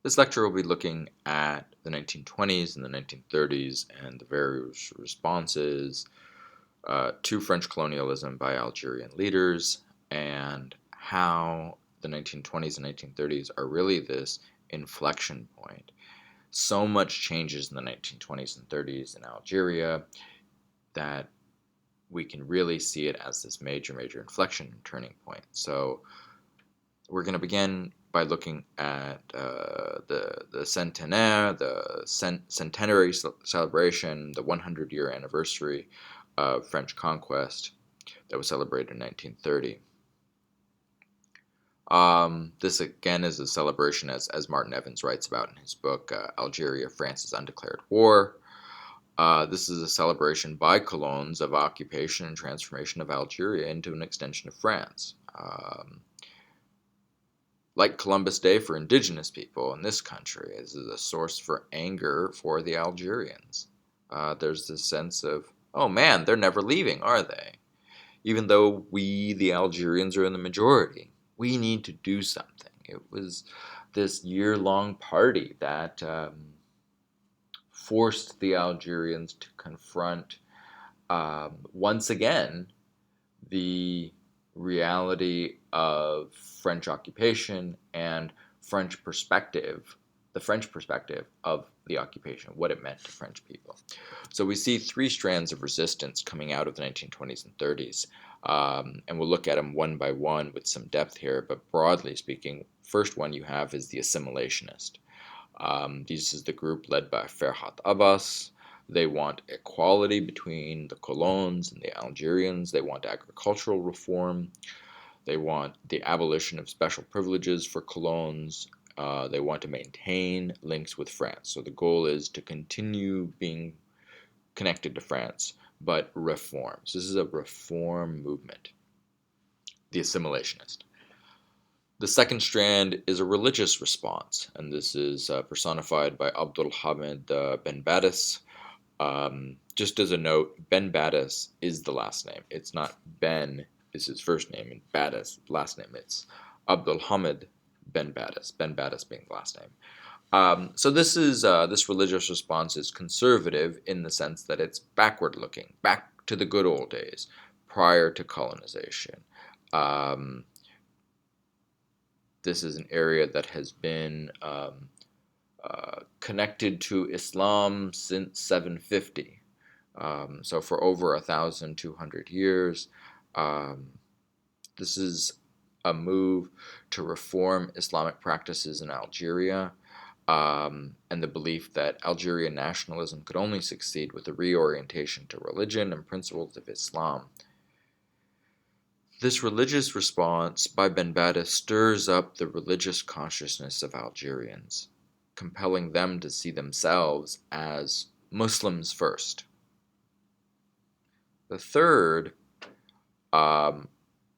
This lecture will be looking at the 1920s and the 1930s and the various responses to French colonialism by Algerian leaders, and how the 1920s and 1930s are really this inflection point. So much changes in the 1920s and 30s in Algeria that we can really see it as this major inflection and turning point. So we're going to begin by looking at the centenaire, the centenary celebration, the 100-year anniversary of French conquest that was celebrated in 1930. This again is a celebration, as Martin Evans writes about in his book, Algeria, France's Undeclared War. This is a celebration by colons of occupation and transformation of Algeria into an extension of France. Like Columbus Day for indigenous people in this country, this is a source for anger for the Algerians. There's this sense of, oh man, they're never leaving, are they? Even though we, the Algerians, are in the majority. We need to do something. It was this year-long party that forced the Algerians to confront, once again, the reality of French occupation and French perspective, the French perspective of the occupation, what it meant to French people. So we see three strands of resistance coming out of the 1920s and 30s, and we'll look at them one by one with some depth here, but broadly speaking, first one you have is the assimilationist. This is the group led by Ferhat Abbas. They want equality between the colons and the Algerians. They want agricultural reform. They want the abolition of special privileges for colons. They want to maintain links with France. So the goal is to continue being connected to France, but reform. So this is a reform movement, the assimilationist. The second strand is a religious response, and this is personified by Abdul Hamid Ben Badis. Just as a note, Ben Badis is the last name. It's not Ben is his first name, and Badis, last name. It's Abdul Hamid Ben Badis being the last name. So this is this religious response is conservative in the sense that it's backward looking, back to the good old days, prior to colonization. This is an area that has been connected to Islam since 750. So for over 1,200 years, this is a move to reform Islamic practices in Algeria, and the belief that Algerian nationalism could only succeed with a reorientation to religion and principles of Islam. This religious response by Ben Badis stirs up the religious consciousness of Algerians, compelling them to see themselves as Muslims first. The third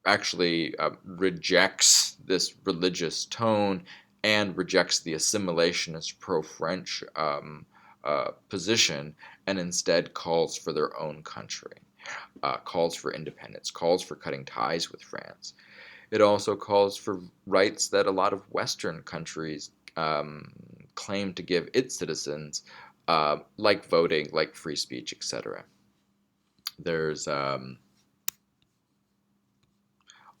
actually rejects this religious tone and rejects the assimilationist pro-French position, and instead calls for their own country, calls for independence, calls for cutting ties with France. It also calls for rights that a lot of Western countries claim to give its citizens, like voting, like free speech, etc. There's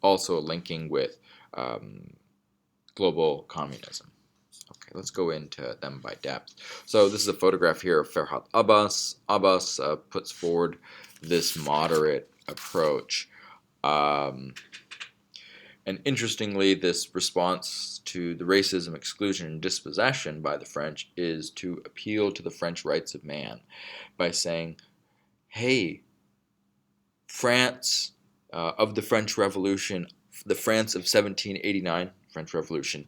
also linking with global communism. Okay, let's go into them by depth. So this is a photograph here of Ferhat Abbas. Abbas puts forward this moderate approach. And interestingly, this response to the racism, exclusion, and dispossession by the French is to appeal to the French rights of man by saying, hey, France of the French Revolution, the France of 1789, French Revolution,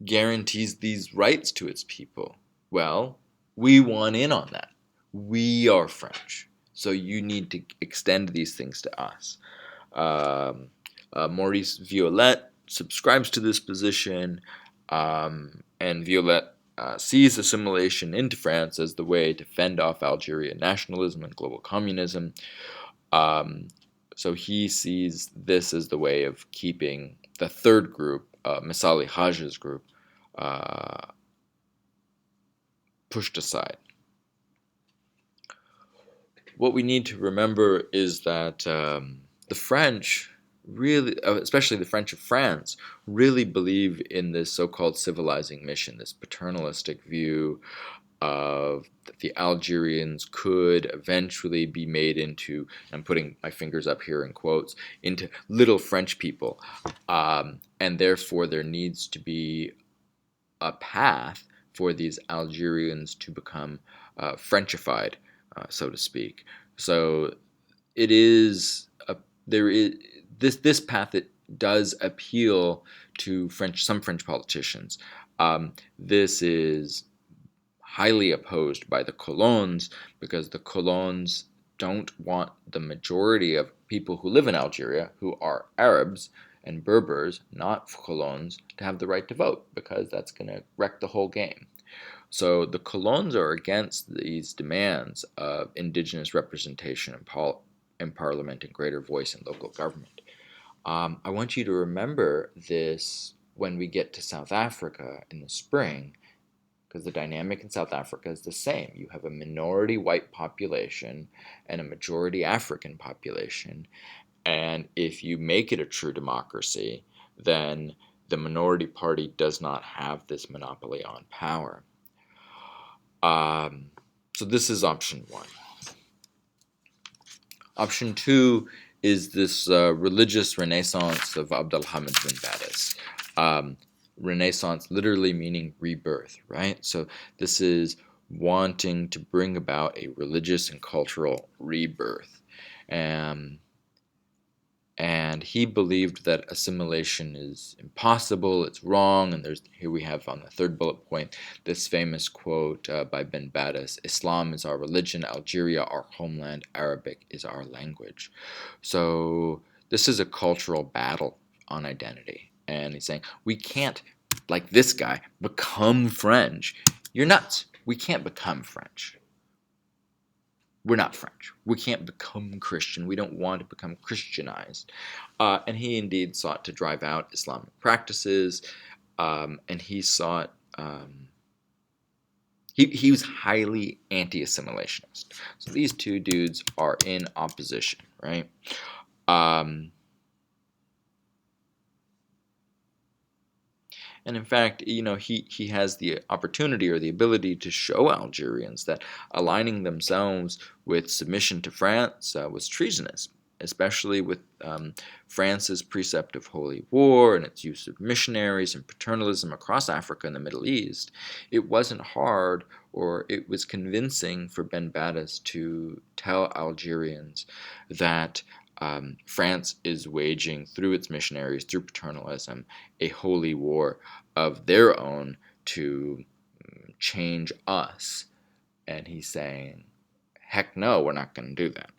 guarantees these rights to its people. Well, we want in on that. We are French, so you need to extend these things to us. Maurice Violet subscribes to this position, and Violet sees assimilation into France as the way to fend off Algerian nationalism and global communism. So he sees this as the way of keeping the third group, Messali Hajj's group, pushed aside. What we need to remember is that the French really, especially the French of France, really believe in this so-called civilizing mission, this paternalistic view of that the Algerians could eventually be made into, I'm putting my fingers up here in quotes, into little French people. And therefore there needs to be a path for these Algerians to become Frenchified, so to speak. So it is there is this path that does appeal to some French politicians. This is highly opposed by the colons because the colons don't want the majority of people who live in Algeria, who are Arabs and Berbers, not colons, to have the right to vote because that's going to wreck the whole game. So the colons are against these demands of indigenous representation in parliament and greater voice in local government. I want you to remember this when we get to South Africa in the spring, because the dynamic in South Africa is the same. You have a minority white population and a majority African population. And if you make it a true democracy, then the minority party does not have this monopoly on power. So this is option one. Option two is this religious renaissance of Abdelhamid bin Badis. Renaissance literally meaning rebirth, right? So this is wanting to bring about a religious and cultural rebirth. And he believed that assimilation is impossible, it's wrong, and here we have on the third bullet point this famous quote by Ben Badis: Islam is our religion, Algeria our homeland, Arabic is our language. So this is a cultural battle on identity. And he's saying, we can't, like this guy, become French. You're nuts. We can't become French. We're not French. We can't become Christian. We don't want to become Christianized. And he indeed sought to drive out Islamic practices, and he sought, he was highly anti-assimilationist. So these two dudes are in opposition, right? And in fact, he has the opportunity or the ability to show Algerians that aligning themselves with submission to France was treasonous, especially with France's precept of holy war and its use of missionaries and paternalism across Africa and the Middle East. It wasn't hard, or it was convincing for Ben Badis to tell Algerians that France is waging, through its missionaries, through paternalism, a holy war of their own to change us. And he's saying, heck no, we're not going to do that.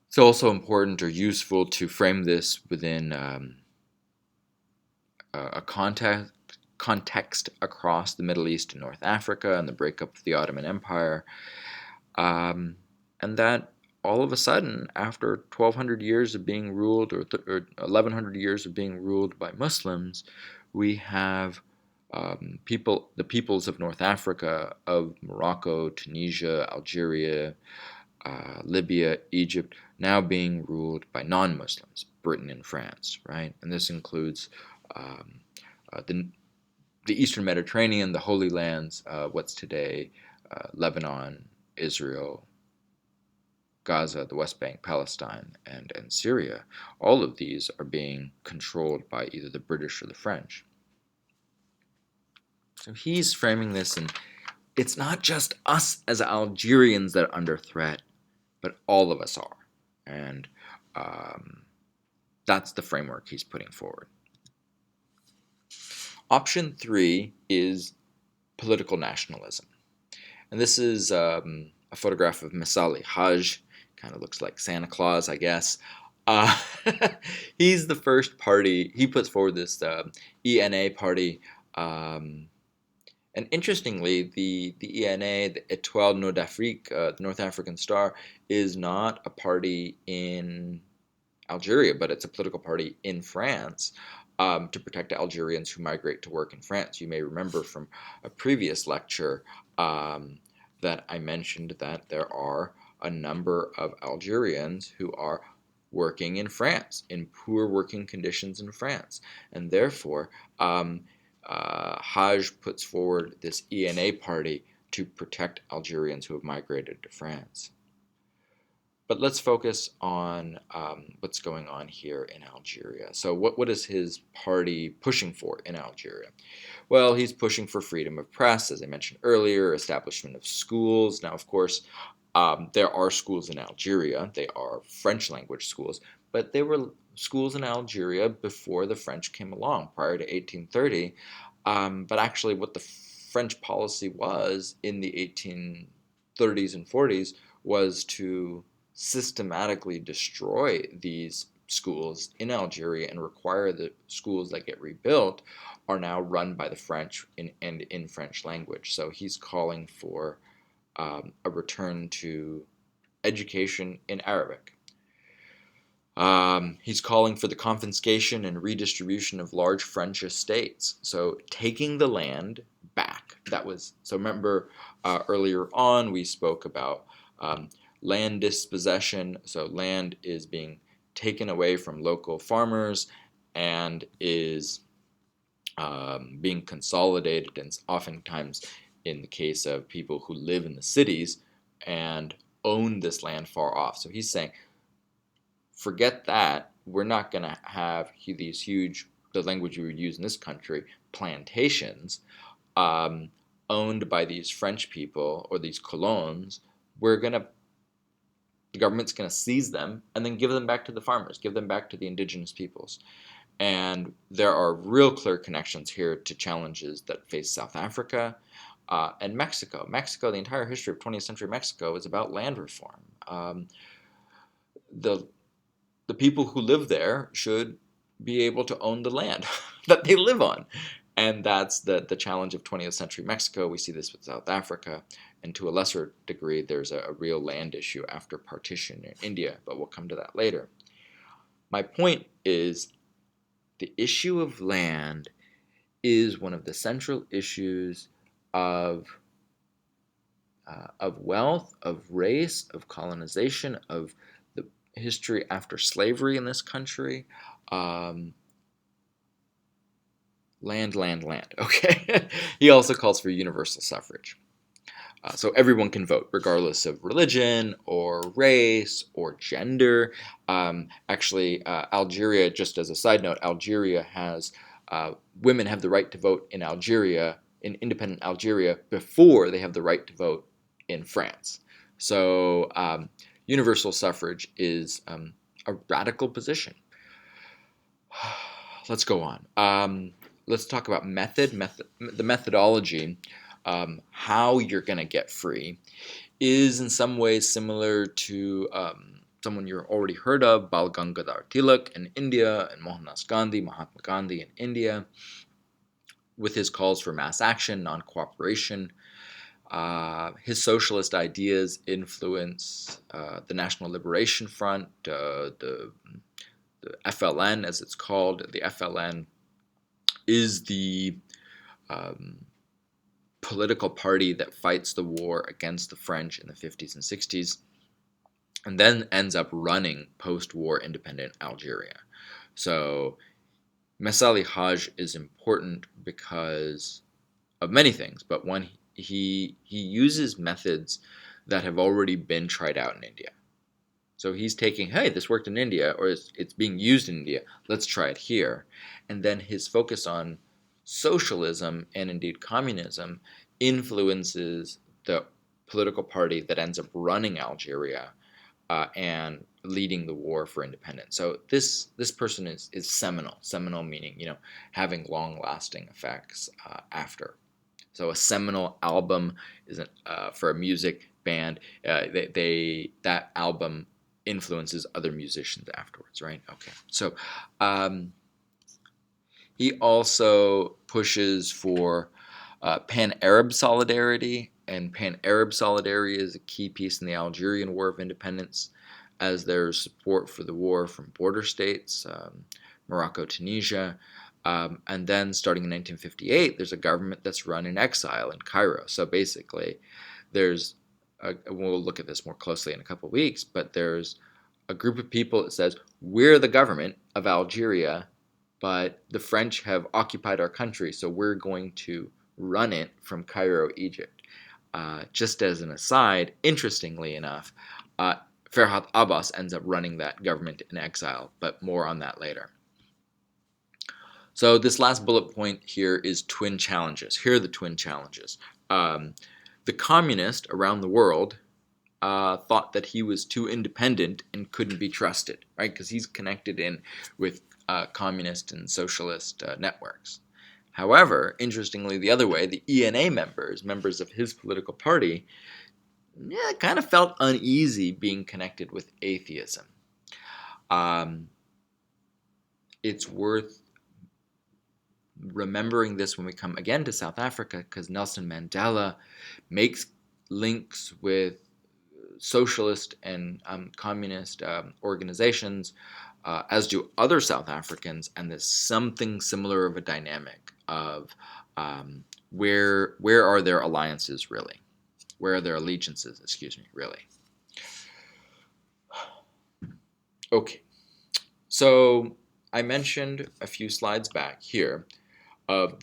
It's also important or useful to frame this within a context across the Middle East and North Africa and the breakup of the Ottoman Empire. And that all of a sudden, after 1,200 years of being ruled, or 1,100 years of being ruled by Muslims, we have the peoples of North Africa, of Morocco, Tunisia, Algeria, Libya, Egypt, now being ruled by non-Muslims, Britain and France, right? And this includes the Eastern Mediterranean, the Holy Lands, what's today Lebanon, Israel, Gaza, the West Bank, Palestine, and Syria. All of these are being controlled by either the British or the French. So he's framing this, and it's not just us as Algerians that are under threat, but all of us are. And that's the framework he's putting forward. Option 3 is political nationalism. And this is a photograph of Messali Haj. Kind of looks like Santa Claus, I guess. He's the first party. He puts forward this ENA party. And interestingly, the ENA, the Étoile Nord d'Afrique, the North African Star, is not a party in Algeria, but it's a political party in France. to protect Algerians who migrate to work in France. You may remember from a previous lecture that I mentioned that there are a number of Algerians who are working in France, in poor working conditions in France. And therefore, Hajj puts forward this ENA party to protect Algerians who have migrated to France. But let's focus on what's going on here in Algeria. So what is his party pushing for in Algeria? Well, he's pushing for freedom of press, as I mentioned earlier, establishment of schools. Now, of course, there are schools in Algeria. They are French language schools, but they were schools in Algeria before the French came along, prior to 1830. But actually, what the French policy was in the 1830s and 40s was to systematically destroy these schools in Algeria and require the schools that get rebuilt are now run by the French and in French language. So he's calling for a return to education in Arabic. He's calling for the confiscation and redistribution of large French estates. So taking the land back. So remember earlier on we spoke about land dispossession. So land is being taken away from local farmers and is being consolidated, and oftentimes in the case of people who live in the cities and own this land far off. So he's saying, forget that. We're not going to have these huge, the language we would use in this country, plantations owned by these French people or these colons. The government's going to seize them and then give them back to the farmers, give them back to the indigenous peoples. And there are real clear connections here to challenges that face South Africa and Mexico. Mexico, the entire history of 20th century Mexico is about land reform. The people who live there should be able to own the land that they live on. And that's the challenge of 20th century Mexico. We see this with South Africa. And to a lesser degree, there's a real land issue after partition in India, but we'll come to that later. My point is, the issue of land is one of the central issues of wealth, of race, of colonization, of the history after slavery in this country. Land, okay? He also calls for universal suffrage. So everyone can vote, regardless of religion or race or gender. Algeria, just as a side note, Algeria has, women have the right to vote in Algeria, in independent Algeria, before they have the right to vote in France. So universal suffrage is a radical position. Let's go on. Let's talk about the methodology. How you're going to get free is in some ways similar to someone you've already heard of, Bal Gangadhar Tilak in India, and Mahatma Gandhi in India, with his calls for mass action, non-cooperation. His socialist ideas influence the National Liberation Front, the FLN as it's called. The FLN is the political party that fights the war against the French in the 50s and 60s, and then ends up running post-war independent Algeria. So Messali Hajj is important because of many things, but one, he uses methods that have already been tried out in India. So he's taking, hey, this worked in India, or it's being used in India, let's try it here. And then his focus on socialism and indeed communism influences the political party that ends up running Algeria and leading the war for independence. So this person is seminal. Seminal meaning, having long-lasting effects after. So a seminal album isn't for a music band. That album influences other musicians afterwards, right? Okay. So he also pushes for pan-Arab solidarity, and pan-Arab solidarity is a key piece in the Algerian War of Independence, as there's support for the war from border states, Morocco, Tunisia, And then starting in 1958, there's a government that's run in exile in Cairo. So basically, we'll look at this more closely in a couple of weeks, but there's a group of people that says, we're the government of Algeria, but the French have occupied our country, so we're going to run it from Cairo, Egypt. Just as an aside, interestingly enough, Ferhat Abbas ends up running that government in exile, but more on that later. So this last bullet point here is twin challenges. Here are the twin challenges. The communist around the world thought that he was too independent and couldn't be trusted, right? Because he's connected in with communist and socialist networks. However, interestingly, the other way, the ENA members of his political party, kind of felt uneasy being connected with atheism. It's worth remembering this when we come again to South Africa, because Nelson Mandela makes links with socialist and communist organizations, as do other South Africans, and there's something similar of a dynamic of where are their alliances really? Where are their allegiances, really? Okay, so I mentioned a few slides back here of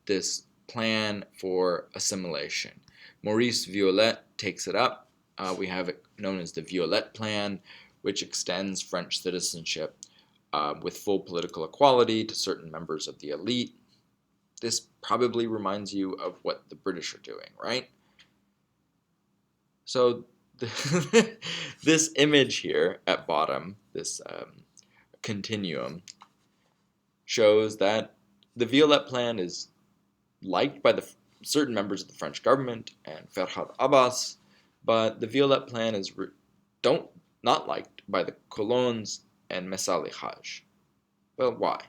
this plan for assimilation. Maurice Violette takes it up. We have it known as the Violette Plan, which extends French citizenship with full political equality to certain members of the elite. This probably reminds you of what the British are doing, right? So this image here at bottom, this continuum, shows that the Violette Plan is liked by certain members of the French government and Ferhat Abbas, but the Violette Plan is not liked by the colons and Messali Haj. Well, why?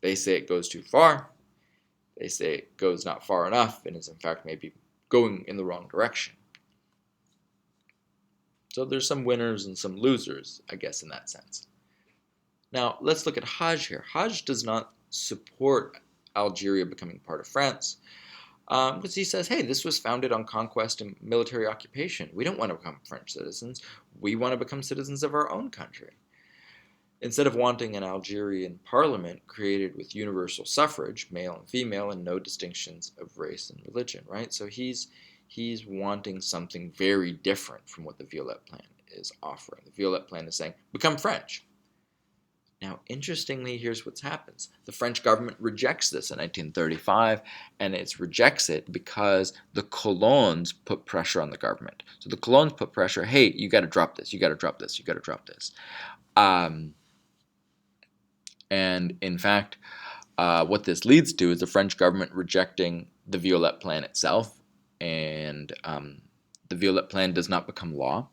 They say it goes too far. They say it goes not far enough and is in fact maybe going in the wrong direction. So there's some winners and some losers, I guess, in that sense. Now, let's look at Haj here. Haj does not support Algeria becoming part of France, because he says, hey, this was founded on conquest and military occupation. We don't want to become French citizens. We want to become citizens of our own country. Instead of wanting an Algerian parliament created with universal suffrage, male and female, and no distinctions of race and religion, right? So he's wanting something very different from what the Violette Plan is offering. The Violette Plan is saying, become French. Now, interestingly, here's what happens. The French government rejects this in 1935, and it rejects it because the colons put pressure on the government. So the colons put pressure, hey, you got to drop this, you got to drop this, you got to drop this. And in fact, what this leads to is the French government rejecting the Violette Plan itself, and the Violette Plan does not become law.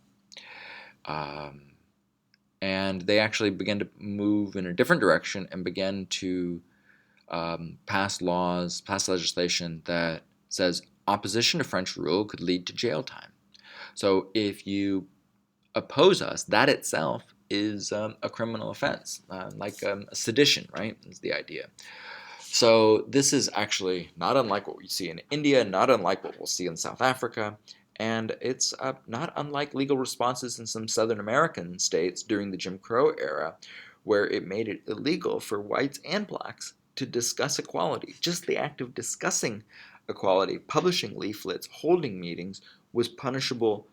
And they actually began to move in a different direction and began to pass legislation that says opposition to French rule could lead to jail time. So if you oppose us, that itself is a criminal offense, like a sedition, right, is the idea. So this is actually not unlike what we see in India, not unlike what we'll see in South Africa, and it's not unlike legal responses in some Southern American states during the Jim Crow era, where it made it illegal for whites and blacks to discuss equality. Just the act of discussing equality, publishing leaflets, holding meetings, was a punishable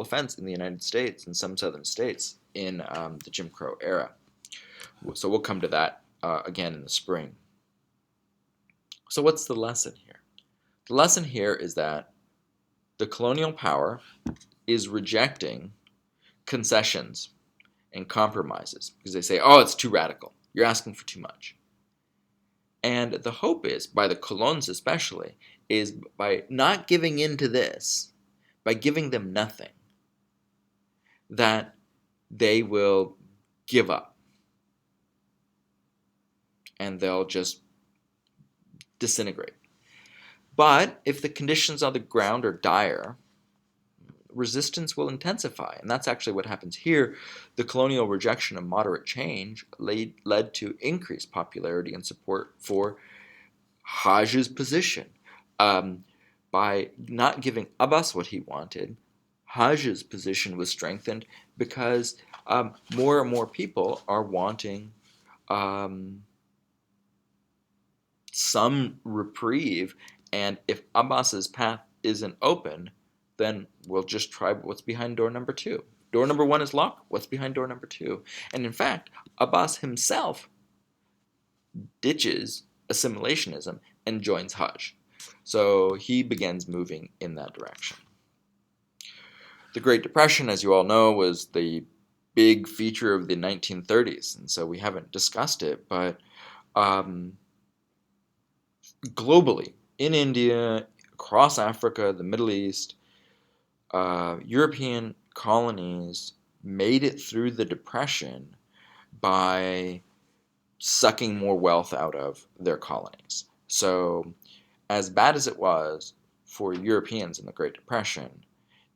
offense in the United States and some Southern states in the Jim Crow era. So we'll come to that again in the spring. So what's the lesson here? The lesson here is that the colonial power is rejecting concessions and compromises because they say, oh, it's too radical. You're asking for too much. And the hope is, by the colons especially, is by not giving in to this, by giving them nothing, that they will give up. And they'll just disintegrate. But if the conditions on the ground are dire, resistance will intensify. And that's actually what happens here. The colonial rejection of moderate change led to increased popularity and support for Hajj's position. By not giving Abbas what he wanted, Hajj's position was strengthened because more and more people are wanting some reprieve, and if Abbas's path isn't open, then we'll just try what's behind door number 2. Door number 1 is locked. What's behind door number 2? And in fact, Abbas himself ditches assimilationism and joins Hajj. So he begins moving in that direction. The Great Depression, as you all know, was the big feature of the 1930s, and so we haven't discussed it, but globally, in India, across Africa, the Middle East, European colonies made it through the Depression by sucking more wealth out of their colonies. So, as bad as it was for Europeans in the Great Depression,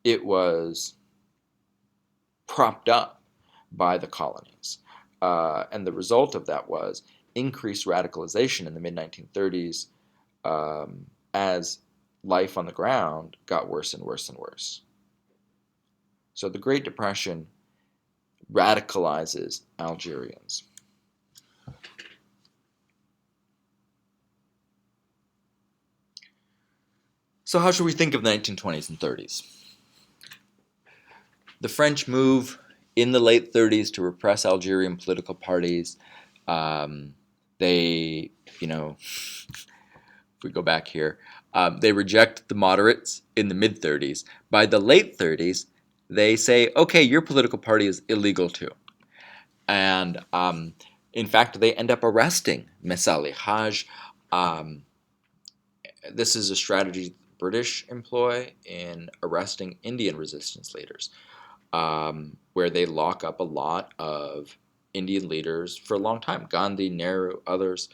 it was propped up by the colonies. And the result of that was increased radicalization in the mid-1930s as life on the ground got worse and worse and worse. So the Great Depression radicalizes Algerians. So how should we think of the 1920s and 30s? The French move in the late 30s to repress Algerian political parties. They, if we go back here, they reject the moderates in the mid-30s. By the late 30s, they say, okay, your political party is illegal too. And in fact, they end up arresting Messali Haj. This is a strategy the British employ in arresting Indian resistance leaders, where they lock up a lot of Indian leaders for a long time, Gandhi, Nehru, others.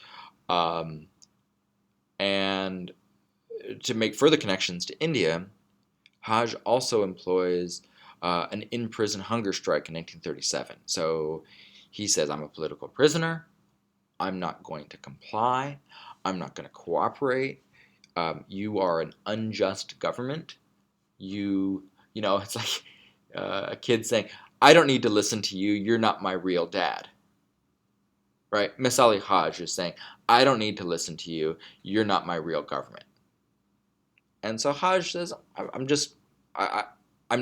And to make further connections to India, Haj also employs an in-prison hunger strike in 1937. So he says, I'm a political prisoner. I'm not going to comply. I'm not going to cooperate. You are an unjust government. It's like a kid saying, I don't need to listen to you. You're not my real dad. Right? Messali Haj is saying, I don't need to listen to you. You're not my real government. And so Haj says, I'm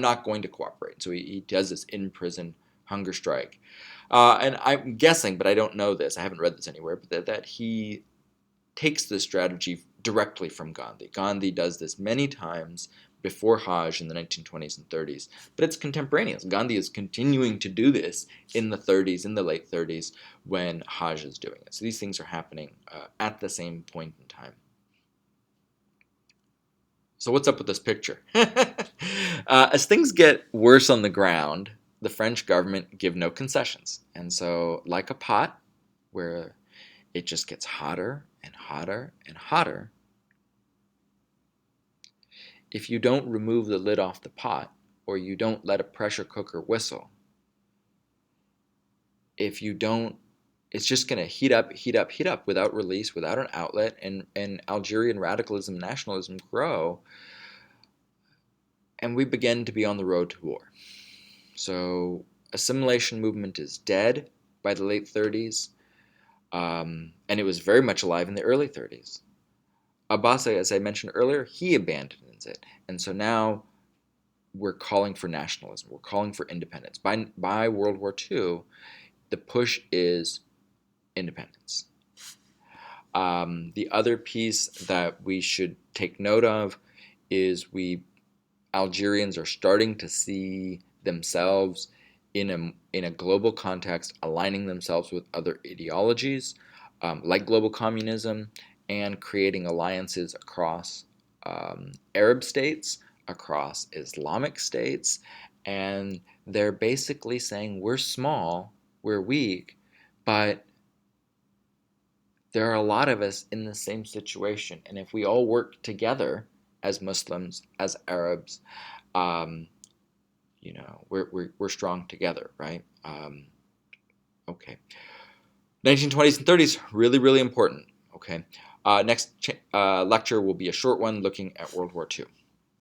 not going to cooperate. So he does this in-prison hunger strike. And I'm guessing, but I don't know this, I haven't read this anywhere, but that he takes this strategy directly from Gandhi. Gandhi does this many times before Haj in the 1920s and 30s, but it's contemporaneous. Gandhi is continuing to do this in the 30s, in the late 30s, when Haj is doing it. So these things are happening at the same point in time. So what's up with this picture? As things get worse on the ground, the French government give no concessions. And so, like a pot, where it just gets hotter and hotter and hotter, if you don't remove the lid off the pot, or you don't let a pressure cooker whistle, it's just going to heat up, heat up, heat up without release, without an outlet, and Algerian radicalism, nationalism grow, and we begin to be on the road to war. So assimilation movement is dead by the late 30s, and it was very much alive in the early 30s. Abbas, as I mentioned earlier, he abandons it, and so now we're calling for nationalism. We're calling for independence. By World War II, the push is independence. The other piece that we should take note of is Algerians are starting to see themselves in a global context, aligning themselves with other ideologies, like global communism, and creating alliances across Arab states, across Islamic states, and they're basically saying, we're small, we're weak, but there are a lot of us in the same situation, and if we all work together as Muslims, as Arabs, we're strong together, right? Okay. 1920s and 30s, really, really important. Okay. Next lecture will be a short one looking at World War II.